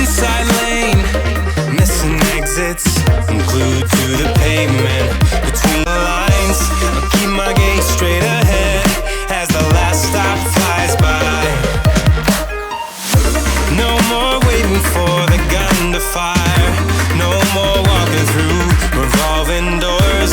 inside lane, missing exits, I'm glued to the pavement. Between the lines, I'll keep my gaze straight ahead as the last stop flies by. No more waiting for the gun to fire, no more walking through revolving doors.